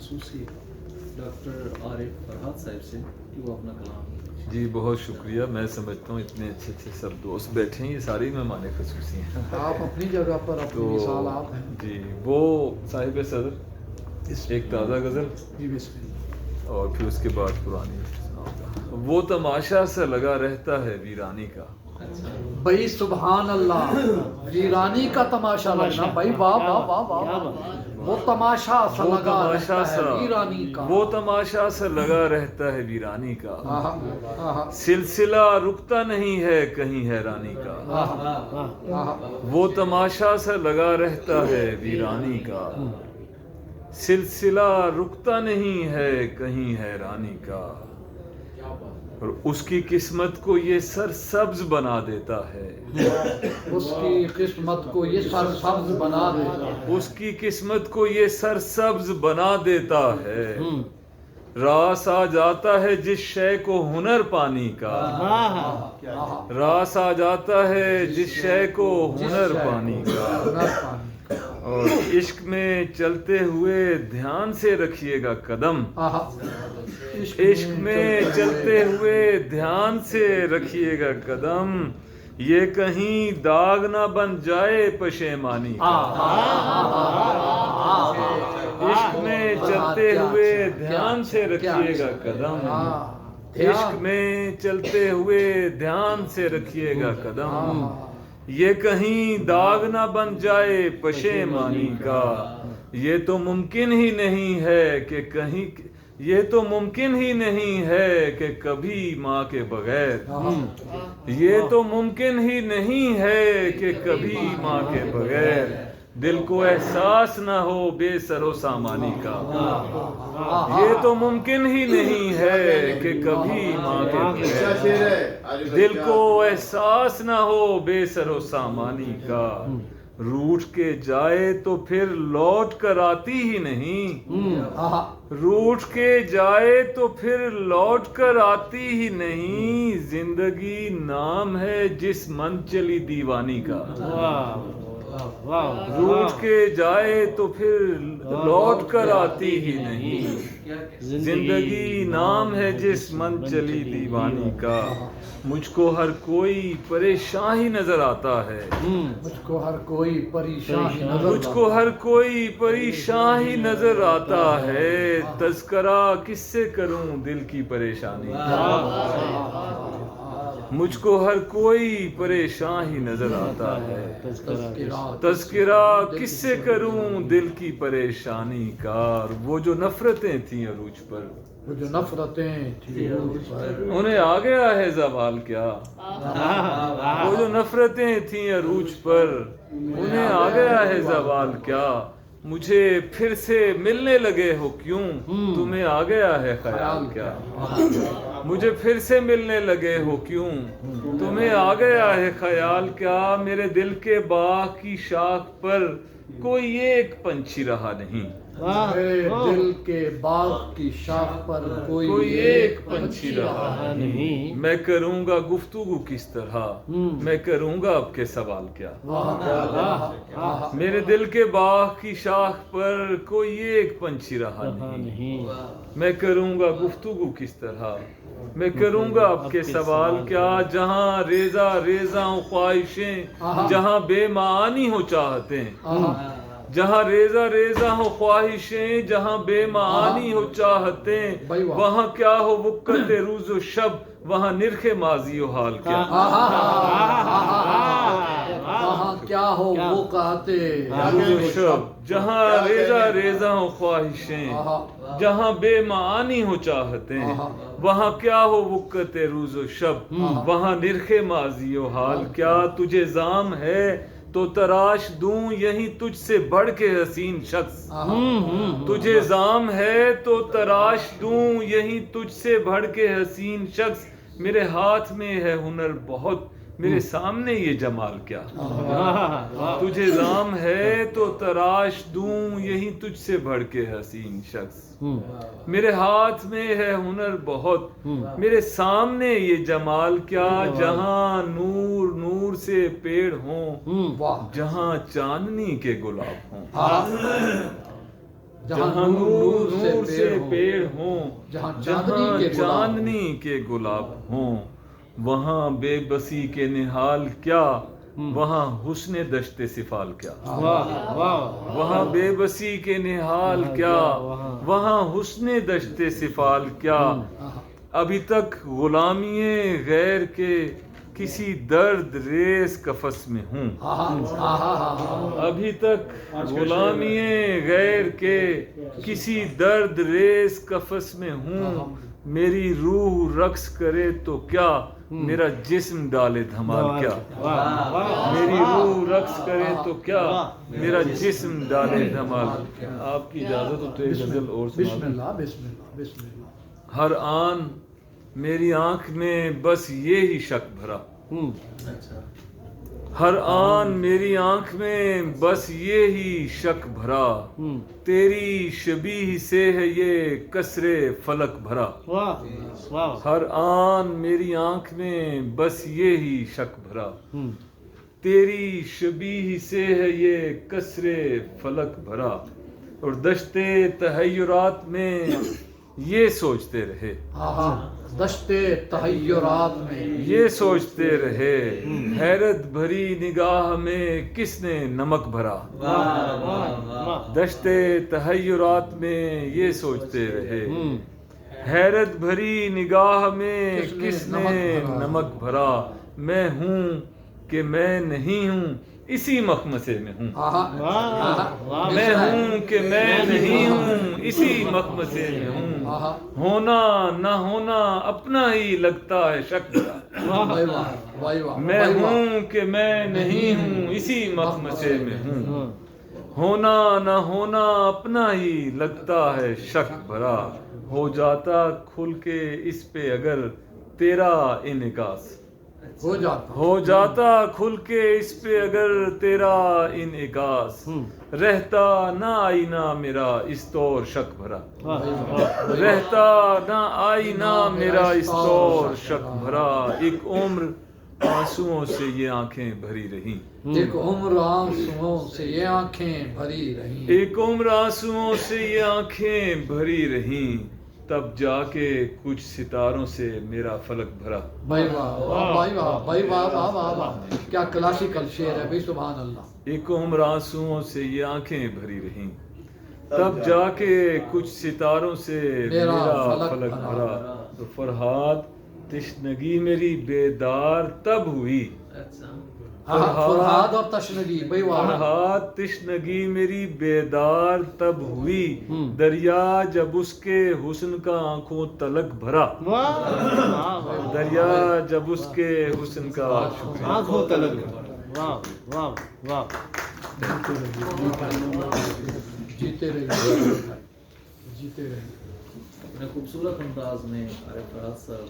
خصوصی ڈاکٹر عارف فرحات صاحب سے کہ وہ اپنا کلام. جی بہت شکریہ. میں سمجھتا ہوں اتنے اچھے اچھے سب دوست بیٹھے ہیں, یہ سارے مہمان خصوصی ہیں. آپ اپنی جگہ پر اپنی مثال آپ ہیں. جی وہ صاحب صدر ایک تازہ غزل اور پھر اس کے بعد پرانی. وہ تماشا سا لگا رہتا ہے ویرانی کا. بھائی سبحان اللہ, ویرانی کا تماشا لگنا. بھائی واہ واہ واہ واہ. وہ تماشا سا لگا رہتا ہے ویرانی کا. وہ تماشا سا لگا رہتا ہے ویرانی کا. سلسلہ رکتا نہیں ہے کہیں حیرانی کا. وہ تماشا سا لگا رہتا ہے ویرانی کا. سلسلہ رکتا نہیں ہے کہیں حیرانی کا. اور اس کی قسمت کو یہ سرسبز بنا دیتا ہے. اس کی قسمت کو یہ سرسبز بنا دیتا ہے. اس کی قسمت کو یہ سرسبز بنا دیتا ہے. راس آ جاتا ہے جس شے کو ہنر پانی کا. راس آ جاتا ہے جس شے کو ہنر پانی کا. اور عشق میں چلتے ہوئے دھیان سے رکھیے گا قدم. عشق میں چلتے ہوئے دھیان سے رکھیے گا قدم. یہ کہیں داغ نہ بن جائے پشیمانی کا. عشق میں چلتے ہوئے دھیان سے رکھیے گا قدم. عشق میں چلتے ہوئے دھیان سے رکھیے گا قدم. یہ کہیں داغ نہ بن جائے پشیمانی کا. یہ تو ممکن ہی نہیں ہے کہ کہیں, یہ تو ممکن ہی نہیں ہے کہ کبھی ماں کے بغیر. یہ تو ممکن ہی نہیں ہے کہ کبھی ماں کے بغیر دل کو احساس نہ ہو بے سر و سامانی کا. یہ تو ممکن ہی نہیں ہے کہ کبھی ماں کے بغیر دل کو احساس نہ ہو بے سر و سامانی کا. روٹھ کے جائے تو پھر لوٹ کر آتی ہی نہیں. روٹھ کے جائے تو پھر لوٹ کر آتی ہی نہیں. زندگی نام ہے جس من چلی دیوانی کا. روٹھ کے جائے تو پھر لوٹ کر آتی ہی نہیں. زندگی نام ہے جس من چلی دیوانی کا. مجھ کو ہر کوئی پریشان ہی نظر آتا ہے. مجھ کو ہر کوئی پریشان ہی نظر مجھ کو ہر کوئی پریشان ہی نظر آتا ہے. تذکرہ کس سے کروں دل کی پریشانی کا. مجھ کو ہر کوئی پریشان ہی نظر آتا ہے. تذکرہ کس سے کروں دل کی پریشانی کا. وہ جو نفرتیں تھیں عروج پر, وہ جو نفرتیں تھیں انہیں آ گیا ہے زوال کیا. وہ جو نفرتیں تھیں عروج پر انہیں آ گیا ہے زوال کیا. مجھے پھر سے ملنے لگے ہو کیوں تمہیں آ گیا ہے خیال کیا. مجھے پھر سے ملنے لگے ہو کیوں تمہیں آ گیا ہے خیال کیا. میرے دل کے باغ کی شاخ پر کوئی ایک پنچھی رہا نہیں. میرے دل کے باغ کی شاخ پر کوئی ایک پنچھی رہا نہیں. میں کروں گا گفتگو کس طرح, میں کروں گا اب کے سوال کیا. میرے دل کے باغ کی شاخ پر کوئی ایک پنچھی رہا نہیں. میں کروں گا گفتگو کس طرح, میں کروں گا اب کے سوال کیا. جہاں ریزہ ریزہ ہوں خواہشیں, جہاں بے معانی ہو چاہتے, جہاں ریزہ ریزہ ہو خواہشیں, جہاں بے معانی ہو چاہتے, وہاں کیا ہو وقت روز و شب, وہاں نرخ ماضی و حال کیا. وہاں کیا ہو وہ کہتے روز و شب. جہاں ریزہ ریزہ ہو خواہشیں, جہاں بے معانی ہو چاہتے, وہاں کیا ہو وقت روز و شب, وہاں نرخ ماضی و حال کیا. تجھے زام ہے تو تراش دوں یہیں تجھ سے بڑھ کے حسین شخص. تجھے زام ہے تو تراش دوں یہیں تجھ سے بڑھ کے حسین شخص. میرے ہاتھ میں ہے ہنر بہت, میرے سامنے یہ جمال کیا. تجھے زام ہے تو تراش دوں یہیں تجھ سے بڑھ کے حسین شخص. میرے ہاتھ میں ہے ہنر بہت, میرے سامنے یہ جمال کیا. جہاں نور نور سے پیڑ ہوں, جہاں چاندنی کے گلاب ہوں, جہاں نور سے پیڑ ہوں، جہاں جہاں چاندنی کے گلاب ہوں، وہاں بے بسی کے نحال کیا، وہاں حسن دشت سفال کیا، وہاں بے بسی کے نحال کیا، وہاں حسن دشت سفال کیا، ابھی تک غلامی غیر کے کسی درد ریز قفس میں ہوں، ابھی تک غلامی غیر کے کسی درد ریز قفس میں ہوں، میری روح رقص کرے تو کیا، میرا جسم ڈالے دھمال کیا، میری روح رقص کرے تو کیا، میرا جسم ڈالے دھمال کیا۔ آپ کی اجازت ہو تو ایک غزل اور سنا بسم دوں؟ اللہ بسم اللہ بسم اللہ۔ ہر آن میری آنکھ میں بس یہی شک بھرا، اچھا ہر آن میری آنکھ میں بس یہی شک بھرا، تیری شبیہ سے ہے یہ کسر فلک بھرا، ہر آن میری آنکھ میں بس یہی شک بھرا، تیری شبیہ سے ہے یہ کسر فلک بھرا، اور دشت تحیرات میں یہ سوچتے رہے، دشت تحیرات میں یہ سوچتے رہے، حیرت بھری نگاہ میں کس نے نمک بھرا، دشت تحیرات میں یہ سوچتے رہے، حیرت بھری نگاہ میں کس نے نمک بھرا، میں ہوں کہ میں نہیں ہوں اسی مخمصے میں ہوں، میں ہوں کہ میں نہیں ہوں اسی مخمصے میں ہوں، ہونا نہ ہونا اپنا ہی لگتا ہے شک بھرا، میں ہوں کہ میں نہیں ہوں اسی مخمصے میں ہوں، ہونا نہ ہونا اپنا ہی لگتا ہے شک بھرا، ہو جاتا کھل کے اس پہ اگر تیرا انعکاس، ہو جاتا کھل کے اس پہ اگر تیرا انعکاس، رہتا نہ آئینہ میرا اس طور شک بھرا، رہتا نہ آئینہ میرا اس طور شک بھرا، ایک عمر آنسوؤں سے یہ آنکھیں بھری رہیں، ایک عمر آنسوؤں سے یہ آنکھیں بھری رہیں، ایک عمر آنسوؤں سے یہ آنکھیں بھری رہیں، تب جا کے کچھ ستاروں سے میرا فلک بھرا، بھائی واہ واہ بھائی واہ بھائی واہ واہ واہ واہ، کیا کلاسیکل شعر ہے بھائی، سبحان اللہ۔ ایک عمر آنسوؤں سے یہ آنکھیں بھری رہیں، تب جا کے کچھ ستاروں سے میرا فلک بھرا، تو فرہاد تشنگی میری بیدار تب ہوئی، اچھا فرہاد اور تشنگی بھائی واہ، فرہاد تشنگی میری بیدار تب ہوئی، دریا جب اس کے حسن کا آنکھوں تلک بھرا، دریا جب اس کے حسن کا آنکھوں تلک بھرا، واہ واہ واہ، جیتے رہیے جیتے رہیے۔ اپنے خوبصورت انداز میں عارف فرحات صاحب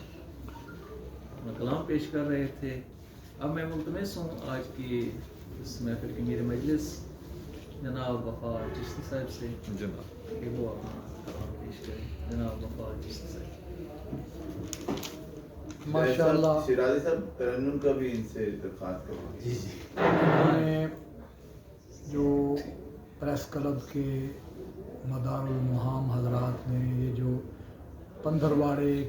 اپنا کلام پیش کر رہے تھے۔ اب میں ملتمس ہوں آج کی اس محفل کی میرے مجلس جناب وفا چشتی صاحب سے جناب کہ وہ اپنا کلام پیش کریں۔ جناب وفا چشتی صاحب۔ ماشاءاللہ شیرازی صاحب ترنم کا بھی ان سے درخواست کروں۔ میں نے جو پریس کلب کے مدار المہام حضرات نے یہ جو پندرواڑے